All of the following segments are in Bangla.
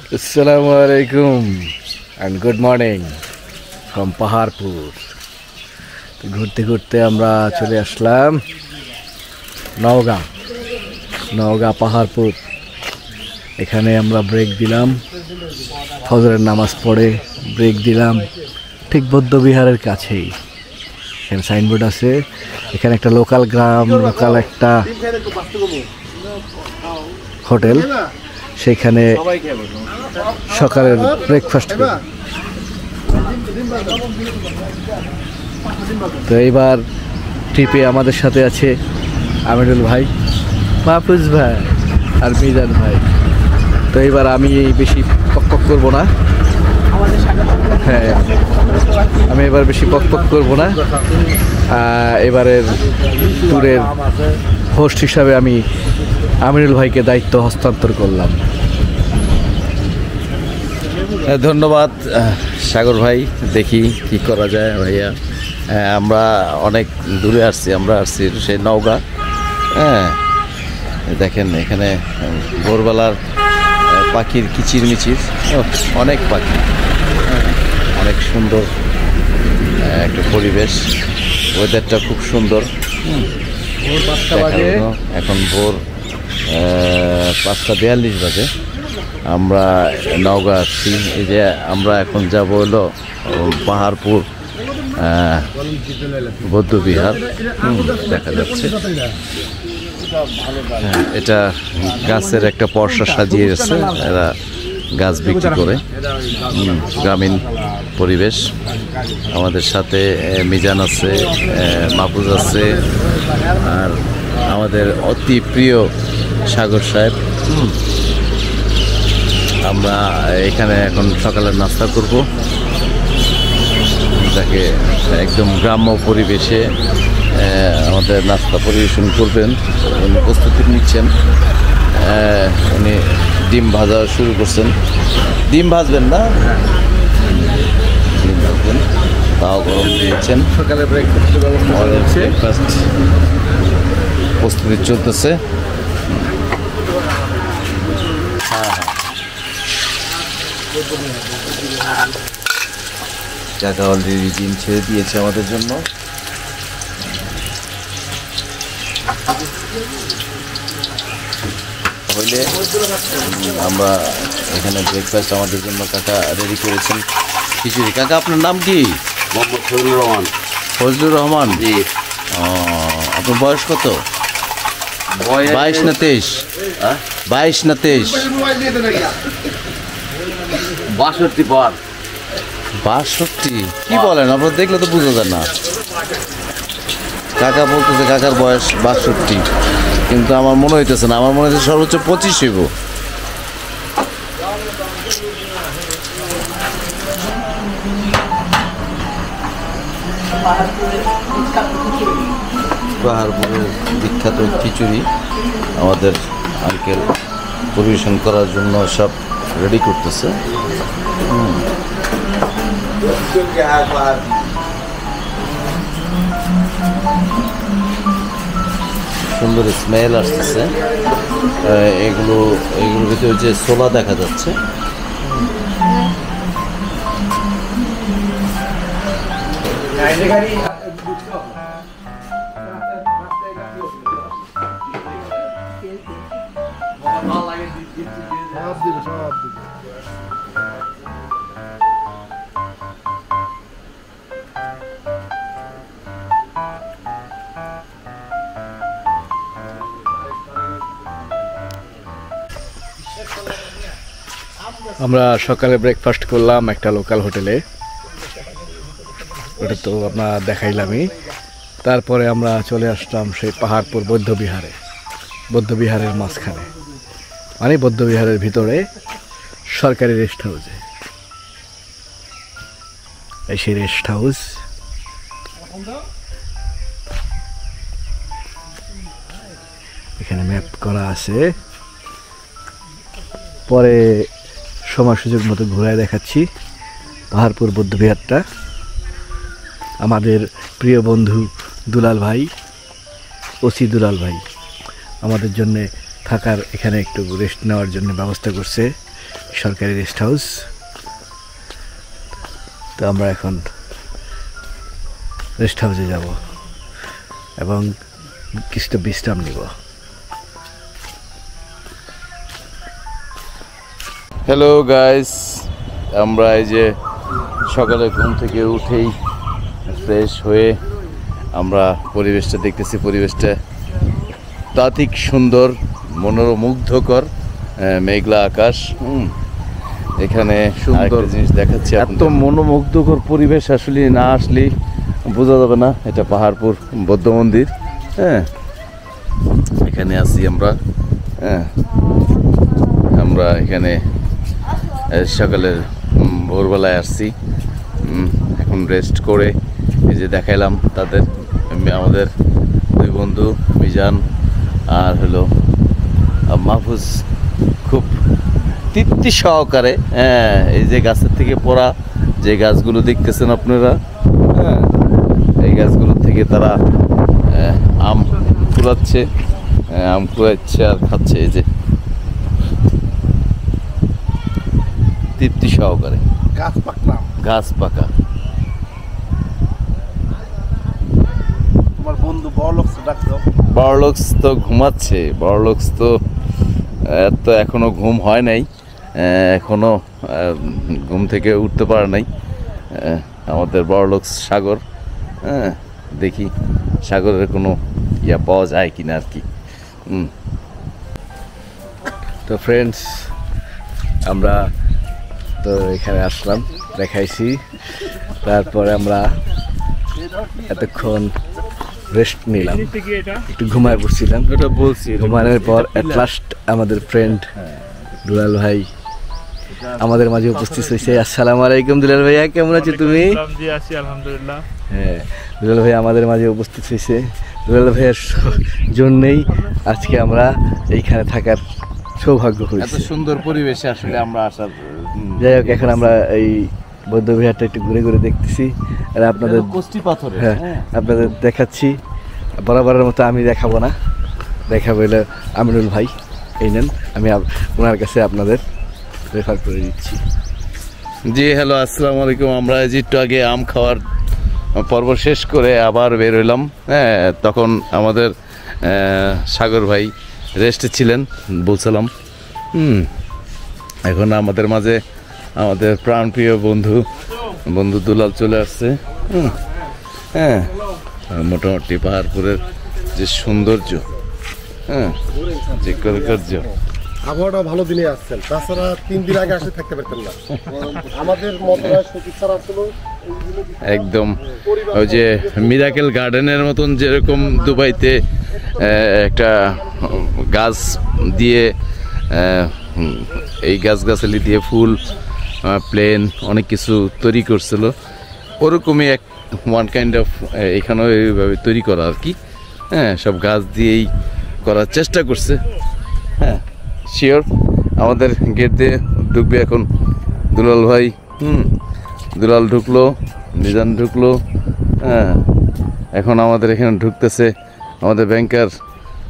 Assalamualaikum and good morning from Paharpur. ঘুরতে ঘুরতে আমরা চলে আসলাম নওগাঁ পাহাড়পুর। এখানে আমরা ব্রেক দিলাম, ফজরের নামাজ পড়ে ব্রেক দিলাম ঠিক বৌদ্ধবিহারের কাছেই। এখানে সাইনবোর্ড আছে, এখানে একটা লোকাল একটা হোটেল, সেখানে সকালের ব্রেকফাস্ট। তো এইবার ট্রিপে আমাদের সাথে আছে আমিরুল ভাই, মাহফুজ ভাই আর মিজান ভাই। তো এইবার আমি বেশি পক করবো না, হ্যাঁ আমি এবার বেশি পক করবো না। এবারের ট্যুরের হোস্ট হিসাবে আমি আমিরুল ভাইকে দায়িত্ব হস্তান্তর করলাম। ধন্যবাদ সাগর ভাই। দেখি কি করা যায় ভাইয়া। আমরা অনেক দূরে আসছি, আমরা আসছি সেই নওগাঁ। হ্যাঁ দেখেন এখানে ভোরবেলার পাখির কিচিরমিচির, অনেক পাখি, অনেক সুন্দর একটা পরিবেশ, ওয়েদারটা খুব সুন্দর। এখন ভোর 5:42 বাজে। আমরা নওগাঁ আসছি। এই যে আমরা এখন যাবো হলো পাহাড়পুর বৌদ্ধবিহার, দেখা যাচ্ছে। এটা গাছের একটা পর্ষা সাজিয়েছে, এরা গাছ বিক্রি করে। গ্রামীণ পরিবেশ। আমাদের সাথে মিজান আছে, মাহফুজ আছে, আর আমাদের অতি প্রিয় সাগর সাহেব। আমরা এখানে এখন সকালের নাস্তা করব, যাকে একদম গ্রাম্য পরিবেশে আমাদের নাস্তা পরিবেশন করবেন। উনি প্রস্তুতি নিচ্ছেন, উনি ডিম ভাজা শুরু করছেন। ডিম ভাজবেন না? ডিম ভাজবেন, তাও গরম দিয়েছেন। সকালে ব্রেকফাস্ট প্রস্তুতি চলতেছে। জায়গা অলরেডি ডিম ছেড়ে দিয়েছে আমাদের জন্য। হইলে আমরা এখানে ব্রেকফাস্ট আমাদের জন্য কাকা রেডি করেছেন। খিচুড়ি। কাকা আপনার নাম কি? মোহাম্মদ ফজলুর রহমান। ফজলুর রহমান। জি। আপনার বয়স কত? 22 না 23? 22 না 23? 62 পার। 62? কি বলেন? আপনার দেখলে তো বোঝা যায় না। কাকা বলতেছে কাকার বয়স 62, কিন্তু আমার মনে হইতেছে না। আমার মনে হচ্ছে সর্বোচ্চ 25 হইব। পাহাড়পুরের বিখ্যাত খিচুড়ি আমাদের আঙ্কেল পরিবেশন করার জন্য সব রেডি করতেছে। সুন্দর স্মেল আসতেছে। এগুলোর ভিতরে যে ছোলা দেখা যাচ্ছে। আমরা সকালে ব্রেকফাস্ট করলাম একটা লোকাল হোটেলে, ওটা তো আপনার দেখাইলামই। তারপরে আমরা চলে আসলাম সেই পাহাড়পুর বৌদ্ধবিহারের মাঝখানে, মানে বৌদ্ধবিহারের ভিতরে সরকারি রেস্ট হাউসে। এই সেই রেস্ট হাউস। এখানে ম্যাপ করা আছে, পরে সময় সুযোগ মতো ঘুরায় দেখাচ্ছি পাহাড়পুর বৌদ্ধবিহারটা। আমাদের প্রিয় বন্ধু দুলাল ভাই, ওসি দুলাল ভাই আমাদের জন্যে থাকার এখানে একটু রেস্ট নেওয়ার জন্য ব্যবস্থা করছে সরকারি রেস্ট হাউস। তো আমরা এখন রেস্ট হাউসে যাব এবং কিছুটা বিশ্রাম নিব। হ্যালো গাইস, আমরা এই যে সকালে ঘুম থেকে উঠেই ফ্রেশ হয়ে আমরা পরিবেশটা দেখতেছি। পরিবেশটা তাত্ত্বিক সুন্দর, মনোমুগ্ধকর, মেঘলা আকাশ। এখানে সুন্দর জিনিস দেখাচ্ছি। এত মনোমুগ্ধকর পরিবেশ আসলে না আসলে বোঝা যাবে না। এটা পাহাড়পুর বৌদ্ধ মন্দির। হ্যাঁ, এখানে আছি আমরা। হ্যাঁ, আমরা এখানে সকালের ভোরবেলায় আসছি। এখন রেস্ট করে এই যে দেখাইলাম তাদের, আমাদের দুই বন্ধু মিজান আর হলো মাহফুজ খুব তৃপ্তি সহকারে এই যে গাছের থেকে পড়া যে গাছগুলো দেখতেছেন আপনারা, হ্যাঁ, এই গাছগুলো থেকে তারা আম কুড়াচ্ছে, আম কুড়াচ্ছে আর খাচ্ছে। এই যে তৃপ্তি সহকারে গাছ পাকা। তোমার বন্ধু বড়লোকস ডাকতো। বড়লোকস তো ঘুমাচ্ছে। বড়লোকস তো এখনো ঘুম হয় নাই, এখনো ঘুম থেকে উঠতে পারে নাই আমাদের বড়লোকস সাগর। হ্যাঁ, দেখি সাগরের কোনো ইয়া পাওয়া যায় কিনা আর কি। তো ফ্রেন্ডস, আমরা তো এখানে আসলাম, দেখাইছি, তারপরে আমরা এতক্ষণ রেস্ট নিলাম, একটু ঘুমায় পড়ছিলাম। ওটা বলছি, ঘুমানোর পর অ্যাট লাস্ট আমাদের ফ্রেন্ড দুলাল ভাই আমাদের মাঝে উপস্থিত হয়েছে। আসসালামু আলাইকুম দুলাল ভাইয়া, কেমন আছো তুমি? আলহামদুলিল্লাহ। হ্যাঁ, দুলাল ভাই আমাদের মাঝে উপস্থিত হয়েছে। দুলাল ভাইয়ের জন্যই আজকে আমরা এইখানে থাকার সৌভাগ্য এত হয়েছে। সুন্দর পরিবেশে আসলে আমরা আসার। যাই হোক, এখন আমরা এই বৌদ্ধ বিহারটা একটু ঘুরে ঘুরে দেখতেছি আর আপনাদের, কষ্টি পাথরে, হ্যাঁ, আপনাদের দেখাচ্ছি। বরাবরের মতো আমি দেখাবো না, দেখাবো হলো আমিনুল ভাই। এই নেন, আমি ওনার কাছে আপনাদের রেফার করে দিচ্ছি। জি হ্যালো, আসসালামু আলাইকুম। আমরা একটু আগে আম খাওয়ার পর্ব শেষ করে আবার বের হইলাম। হ্যাঁ, তখন আমাদের সাগর ভাই রেস্টে ছিলেন বলছিলাম। এখন আমাদের মাঝে আমাদের প্রাণপ্রিয় বন্ধু দুলাল চলে আসছে। হ্যাঁ, মোটামুটি পাহাড়পুরের যে সৌন্দর্য, হ্যাঁ, যে কারুকার্য, আবহাওয়াটা ভালো দিনে আসছেন, তাছাড়া 3 দিন আগে আসলে থাকতে পারতেন না। আমাদের মতো চিকিৎসার আসলে একদম ওই যে মিরাকেল গার্ডেনের মতন, যেরকম দুবাইতে একটা গাছ দিয়ে এই গাছগাছালি দিয়ে ফুল প্লেন অনেক কিছু তৈরি করছিল, ওরকমই এক ওয়ান কাইন্ড অফ এখানেও এইভাবে তৈরি করা আর কি। হ্যাঁ, সব গাছ দিয়েই করার চেষ্টা করছে। হ্যাঁ, শিওর আমাদের গেট দিয়ে ঢুকবে এখন দুলাল ভাই। দুলাল ঢুকলো, মিজান ঢুকলো। হ্যাঁ, এখন আমাদের এখানে ঢুকতেছে আমাদের ব্যাংকার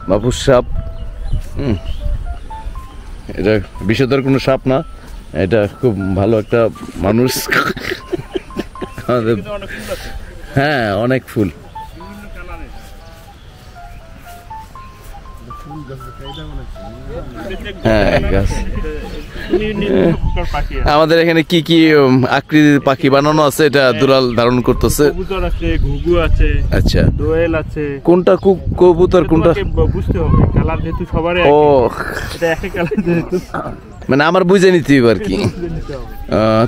মাহফুজ সাপ। এটা বিষধর কোনো সাপ না, এটা খুব ভালো একটা মানুষ। আমাদের, হ্যাঁ, অনেক ফুল। হ্যাঁ, গাছ। আমাদের এখানে কি কি আকৃতির পাখি বানানো আছে এটা দুলাল ধারণ করতেছে। কবুতর আছে, ঘুঘু আছে, আচ্ছা, দোয়েল আছে। কোনটা কবুতর কোনটা বুঝতে হবে, কালার যেহেতু সবারই ও, এটা একই কালার যেহেতু মানে আমার বুঝে নিতে হবে আর কি।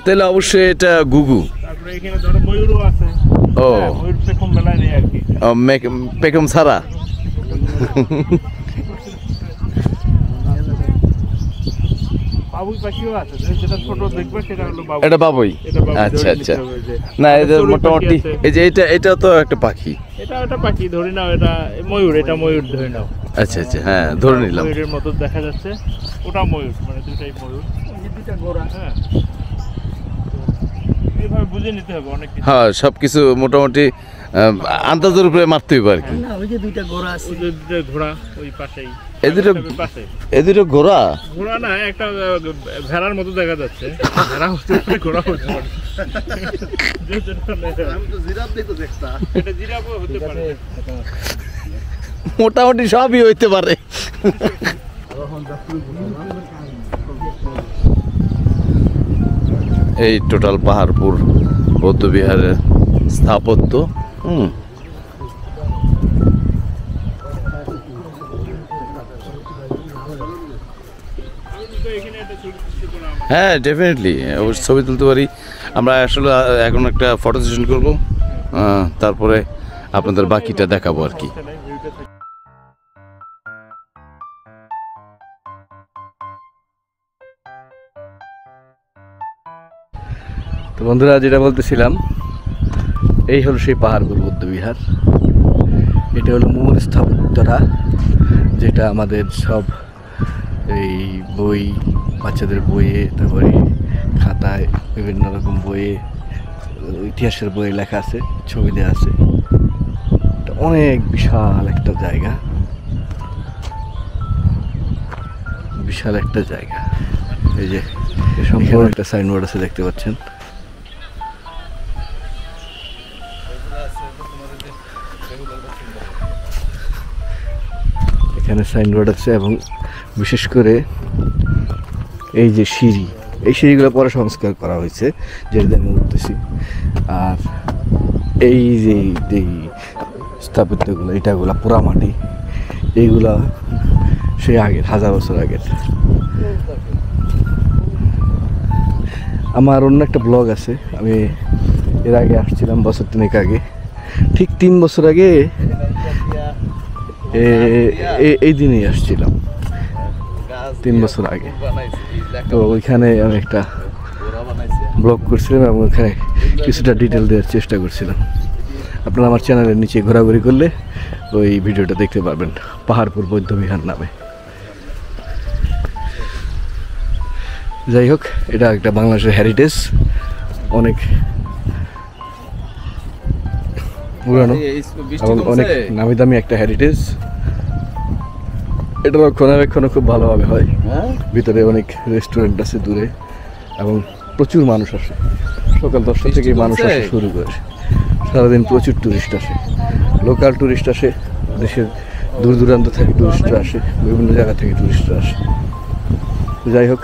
তাহলে অবশ্যই এটা ঘুঘু। তারপরে এখানে ধরো ময়ূরও আছে। ও, ময়ূর পেখম বেলায় নেই আর কি, পেখম ছাড়া। বাবুই পাখিও আছে, যেটা ছোট দেখবে সেটা হলো বাবুই। এটা বাবুই। এটা বাবুই, আচ্ছা ধরে আচ্ছা, নিতে হবে যে। না এদের চড়ুই মোটামুটি পাখি আছে। এই যে এটা তো একটা পাখি। এটা একটা পাখি ধরে নাও, এটা ময়ূর, এটা ময়ূর ধরে নাও। আচ্ছা আচ্ছা, হ্যাঁ, ধরে নিলাম। ময়ূরের মতো দেখা যাচ্ছে, ওটা ময়ূর, মানে দুটাই ময়ূর। দুটা ঘোড়া, হ্যাঁ, এইভাবে বুঝে নিতে হবে অনেক কিছু। হ্যাঁ, সবকিছু মোটামুটি আন্দাজের উপরে মারতে হবে আর কি। ওই যে দুইটা ঘোড়া আছে, দুইটা ঘোড়া ওই পাশেই। পাশে এ দুটো ঘোড়া। ঘোড়া না, একটা ভেড়ার মতো দেখা যাচ্ছে। ভেড়া হতে পারে, ঘোড়া হতে পারে। এটা জিরাফও হতে পারে। মোটামুটি সবই হইতে পারে। এই টোটাল পাহাড়পুর বৌদ্ধবিহারের স্থাপত্য। হ্যাঁ, ডেফিনেটলি অবশ্যই ছবি তুলতে পারি আমরা। আসলে এখন একটা ফটো সেশন করবো, তারপরে আপনাদের বাকিটা দেখাবো আর কি। তো বন্ধুরা, যেটা বলতেছিলাম, এই হলো সেই পাহাড়পুর বৌদ্ধবিহার। এটা হলো মূল স্থাপত্যটা, যেটা আমাদের সব এই বই, বাচ্চাদের বইয়ে, তারপরে খাতায়, বিভিন্ন রকম বইয়ে, ইতিহাসের বইয়ে লেখা আছে, ছবি দেওয়া আছে। এটা অনেক বিশাল একটা জায়গা, বিশাল একটা জায়গা। এই যে সম্পূর্ণ একটা সাইনবোর্ড আছে, দেখতে পাচ্ছেন। এখানে সাইনবোর্ড আছে, এবং বিশেষ করে এই যে সিঁড়ি, এই সিঁড়িগুলো পরে সংস্কার করা হয়েছে, যেটা আমি উঠতেছি। আর এই যে এই স্থাপত্যগুলো, এটাগুলো পোড়ামাটি, এইগুলা সেই আগের, 1000 বছর আগের। আমার অন্য একটা ব্লগ আছে, আমি এর আগে আসছিলাম বছর 3 আগে, ঠিক 3 বছর আগে এই দিনেই আসছিলাম, 3 বছর আগে। তো ওইখানে আমি একটা ব্লগ করছিলাম, এবং ওইখানে কিছুটা ডিটেল দেওয়ার চেষ্টা করছিলাম। আপনারা আমার চ্যানেলের নিচে ঘোরাঘুরি করলে ওই ভিডিওটা দেখতে পারবেন, পাহাড়পুর বৌদ্ধবিহার নামে। যাই হোক, এটা একটা বাংলাদেশের হেরিটেজ, অনেক পুরানো এবং অনেক নামি দামি একটা হেরিটেজ। এটা রক্ষণাবেক্ষণও খুব ভালোভাবে হয়। ভিতরে অনেক রেস্টুরেন্ট আছে দূরে, এবং প্রচুর মানুষ আসে। সকাল 10টা থেকে মানুষ আসা শুরু করে, সারাদিন প্রচুর টুরিস্ট আসে, লোকাল টুরিস্ট আসে, দেশের দূর দূরান্ত থেকে টুরিস্টরা আসে, বিভিন্ন জায়গা থেকে টুরিস্টরা আসে। যাই হোক,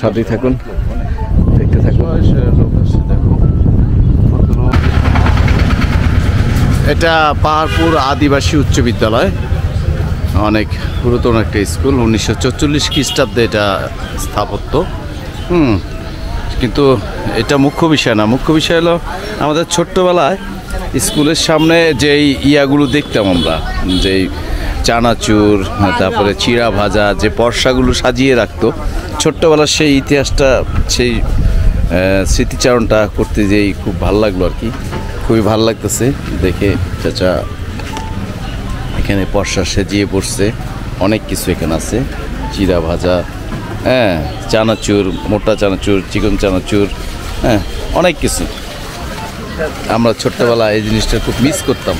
সাথেই থাকুন, দেখতে থাকুন। এটা পাহাড়পুর আদিবাসী উচ্চ বিদ্যালয়, অনেক পুরাতন একটা স্কুল। 1944 খ্রিস্টাব্দে এটা স্থাপত্য। কিন্তু এটা মুখ্য বিষয় না। মুখ্য বিষয় হলো আমাদের ছোট্টবেলায় স্কুলের সামনে যেই ইয়াগুলো দেখতাম আমরা, যেই চানাচুর, তারপরে চিড়া ভাজা, যে পরশাগুলো সাজিয়ে রাখতো ছোট্টবেলার, সেই ইতিহাসটা, সেই স্মৃতিচারণটা করতে যেই খুব ভালো লাগলো আর কি। খুবই ভালো লাগতেছে দেখে। চাচা এখানে পরশা সাজিয়ে পড়ছে, অনেক কিছু এখানে আছে, চিড়া ভাজা, হ্যাঁ, চানাচুর, মোটা চানাচুর, চিকন চানাচুর, হ্যাঁ, অনেক কিছু। আমরা ছোট্টবেলায় এই জিনিসটা খুব মিস করতাম।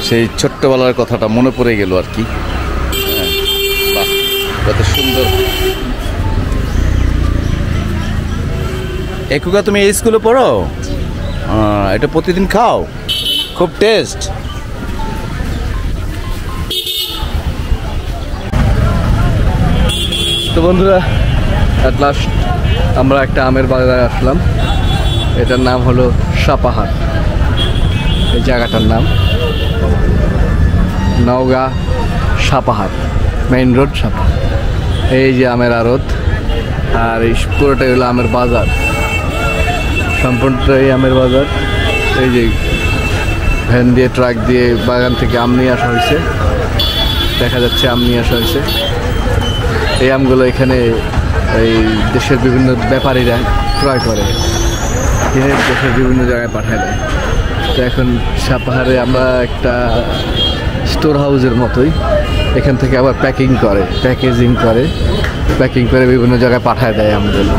সেই ছোট্টবেলার কথাটা মনে পড়ে গেল আর কি। বাহ, কত সুন্দর। একুকা, তুমি এই স্কুলে পড়ো? এটা প্রতিদিন খাও? খুব টেস্ট। তো বন্ধুরা, অ্যাট লাস্ট আমরা একটা আমের বাজারে আসলাম। এটার নাম হলো সাপাহার, এই জায়গাটার নাম নওগাঁ সাপাহার, মেইন রোড সাপাহার। এই যে আমের আড়ত, আর এই পুরোটাই হলো আমের বাজার, সম্পূর্ণটাই আমের বাজার। এই যে ভ্যান দিয়ে, ট্রাক দিয়ে বাগান থেকে আম নিয়ে আসা হয়েছে, দেখা যাচ্ছে আম নিয়ে আসা হয়েছে। এই আমগুলো এখানে এই দেশের বিভিন্ন ব্যাপারীরা ক্রয় করে, কিনে দেশের বিভিন্ন জায়গায় পাঠায় দেয়। তো এখন সাপাহারে আমরা একটা স্টোর হাউসের মতোই, এখান থেকে আবার প্যাকিং করে, প্যাকিং করে বিভিন্ন জায়গায় পাঠায় দেয় আমগুলো।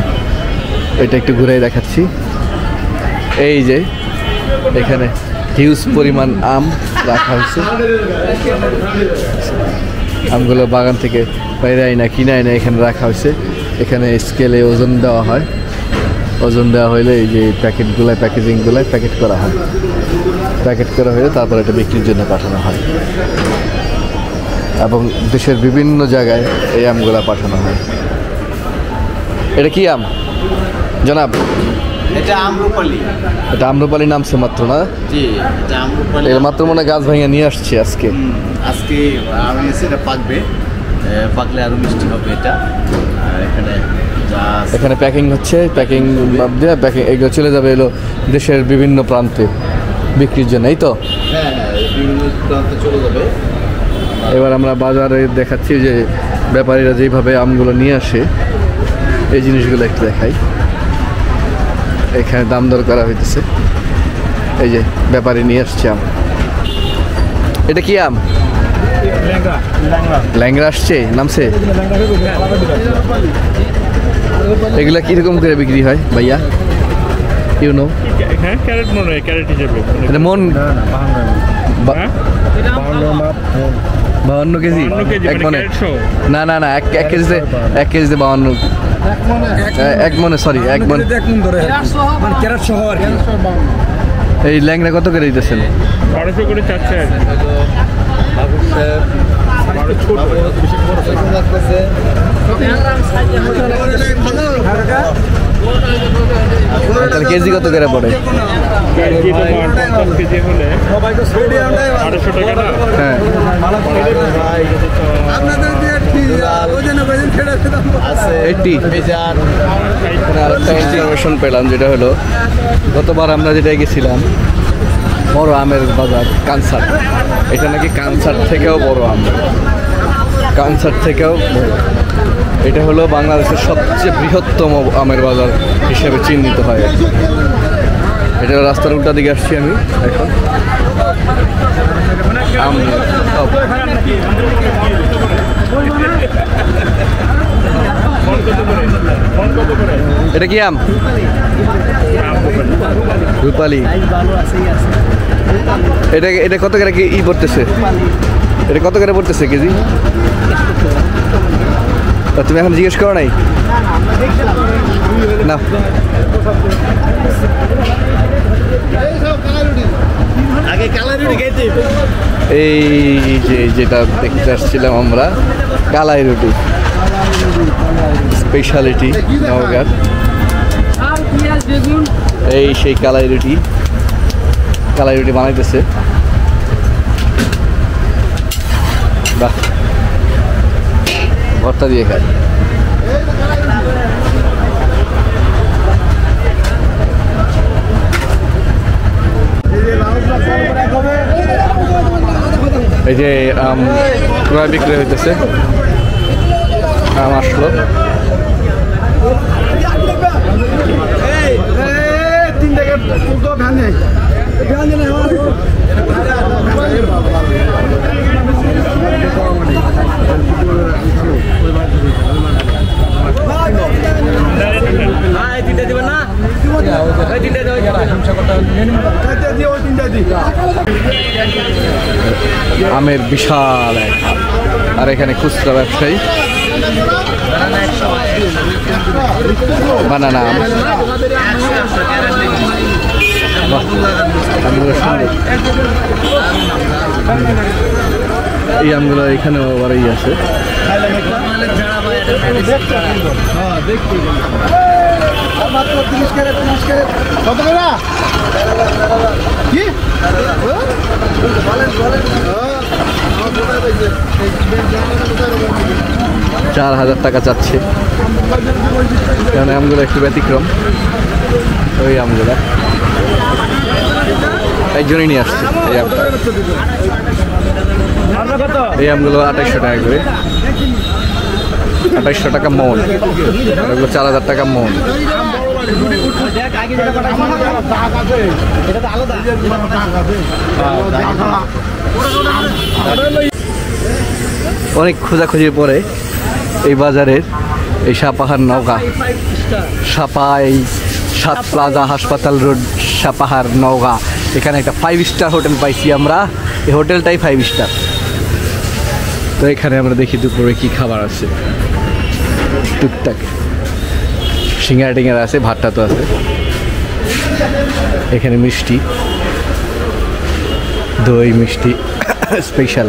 এটা একটু ঘুরে দেখাচ্ছি। এই যে এখানে হিউজ পরিমাণ আম রাখা হয়েছে। আমগুলো বাগান থেকে বাইরে আইনা কিনে আইনা এখানে রাখা হয়েছে। এখানে স্কেলে ওজন দেওয়া হয়, ওজন দেওয়া হলে এই যে প্যাকেটগুলো প্যাকেজিংগুলো প্যাকেট করা হয়, প্যাকেট করা হলে তারপর এটা বিক্রির জন্য পাঠানো হয় এবং দেশের বিভিন্ন জায়গায় এই আমগুলো পাঠানো হয়। এটা কি আম জনাব? এটা আম্রপালি। এটা আম্রপালি নামছে মাত্র না? জি, এটা আম্রপালি। এর মাত্র মনে হয় গাছ ভাঙিয়ে নিয়ে আসছে আজকে। আজকে আমি এটা পাকবে, পাকলে আরো মিষ্টি হবে এটা। আর এখানে প্যাকিং হচ্ছে, প্যাকিং দিয়ে প্যাকিং এগুলো চলে যাবে এলো দেশের বিভিন্ন প্রান্তে বিক্রির জন্য, এই তো? হ্যাঁ, বিভিন্ন প্রান্তে চলে যাবে। এবার আমরা বাজারে দেখাচ্ছি যে ব্যাপারীরা যেভাবে আমগুলো নিয়ে আসে, এই জিনিসগুলো একটু দেখাই। এখানে দাম দর করা হইতেছে। এই যে ব্যাপারী নিয়ে আসছে আম। এটা কি আম? ল্যাংড়া আসছে, নামছে। এগুলা কিরকম করে বিক্রি হয় ভাইয়া? You know? হ্যাঁ, ক্যারেট মনে হয়, ক্যারেট হিসেবে। এটা মন 52 কেজি? 52 কেজি, এক মানে মনে? ক্যারেট সহ? না না না, এক কেজিতে 52। এক মনে, সরি, এক মন। এই ল্যাংড়া কত করে দিতেছেন? 1200 করে চাচ্ছে আর কি। তাহলে কেজি কত করে পড়ে? কেজি তো 50 কেজি হলে 1200 টাকা না? হ্যাঁ, আরেকটা ইনফরমেশন পেলাম, যেটা হলো গতবার আমরা যেটা গেছিলাম বড় আমের বাজার কানসার, এটা নাকি কানসার থেকেও বড় আম, কানসার থেকেও বড়। এটা হলো বাংলাদেশের সবচেয়ে বৃহত্তম আমের বাজার হিসেবে চিহ্নিত হয়। এটা রাস্তার উল্টা দিকে আসছি আমি এখন। আম সব এটা কি আম? রূপালি। এটা এটা কত করে ই পড়তেছে? এটা কত করে পড়তেছে কেজি? তুমি এখন জিজ্ঞেস করো নাই না? এই যে যেটা দেখতে আসছিলাম আমরা, কালাই রুটি স্পেশালিটি নওগাঁর। এই সেই কালাই রুটি বানাইতেছে। বাহ, ভর্তা দিয়ে খায়। এই যে আম ক্রয় বিক্রয় হইতেছে, আম আসলো। আমের বিশাল এক, আর এখানে খুচরা ব্যবসায়ী বানানা আম। আমগুলো সুন্দর, এই আমগুলো এখানেও আবার এই আছে। কি 4000 টাকা চাচ্ছে, কারণ আমগুলো একটু ব্যতিক্রম। ওই আমগুলো একজনই নিয়ে আসছে। এই আমগুলো 2800 টাকা করে, 2800 টাকা মন, এগুলো 4000 টাকা মন। অনেক খোঁজাখুঁজির পরে এই বাজারের এই সাপাহার নৌকা, সাপাই সাত প্লাজা হাসপাতাল রোড সাপাহার নওগাঁ। এখানে একটা 5 স্টার হোটেল পাইছি আমরা, এই হোটেলটাই 5 স্টার। তো এখানে আমরা দেখি দুপুরে কি খাবার আছে, টুকটাক সিঙ্গারা টিঙ্গারা আছে, ভাতটা তো আছে। এখানে মিষ্টি, দই মিষ্টি স্পেশাল,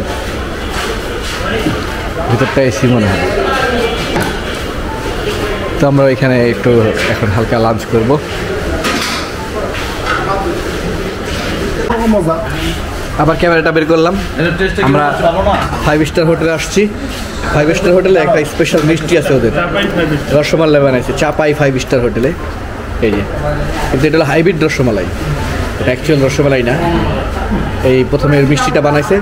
ভিতরটা এসি মনে হয়। তো আমরা এখানে একটু এখন হালকা লাঞ্চ করব। আবার ক্যামেরাটা বের করলাম। আমরা 5 স্টার হোটেলে আসছি। 5 স্টার হোটেলে একটা স্পেশাল মিষ্টি আছে ওদের, রসমালাই বানাইছে চাপাই 5 স্টার হোটেলে। এই যে, কিন্তু এটা হলো হাইব্রিড রসমালাই, এটা অ্যাকচুয়াল রসমালাই না। এই প্রথমে মিষ্টিটা বানাইছে,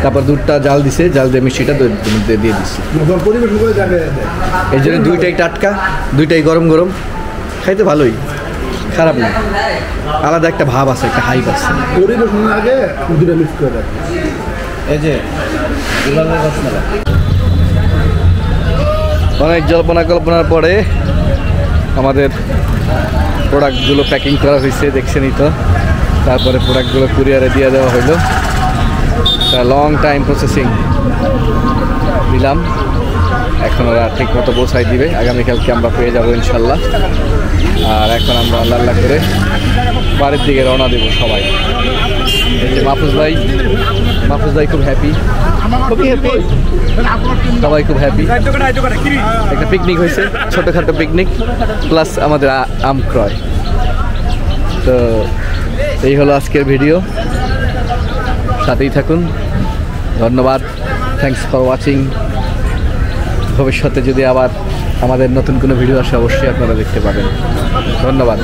তারপর দুধটা জাল দিছে, জাল দিয়ে মিষ্টিটা দিয়ে দিচ্ছে। এই জন্য দুইটাই টাটকা, দুইটাই গরম গরম, খাইতে ভালোই, খারাপ না। আলাদা একটা ভাব আছে, একটা হাইপ আছে। পরিবেশনের আগে দুটো মিক্স করে দেয়। এই যে রসমালাই, অনেক জল্পনা কল্পনার পরে আমাদের প্রোডাক্টগুলো প্যাকিং করা হয়েছে, দেখছেনই তো। তারপরে প্রোডাক্টগুলো কুরিয়ারে দিয়ে দেওয়া হলো। লং টাইম প্রসেসিং দিলাম, এখন ওরা ঠিক মতো পৌঁছাই দিবে। আগামীকালকে আমরা পেয়ে যাবো ইনশাল্লাহ। আর এখন আমরা আল্লাহ আল্লাহ করে বাড়ির দিকে রওনা দেবো সবাই। এই যে মাহফুজ ভাই খুব হ্যাপি, খুবই হ্যাপি, সবাই খুব হ্যাপি। একটা পিকনিক হয়েছে, ছোটোখাটো পিকনিক, প্লাস আমাদের আম ক্রয়। তো এই হলো আজকের ভিডিও, সাথেই থাকুন। ধন্যবাদ, থ্যাংকস ফর ওয়াচিং। ভবিষ্যতে যদি আবার আমাদের নতুন কোনো ভিডিও আসে অবশ্যই আপনারা দেখতে পাবেন। ধন্যবাদ।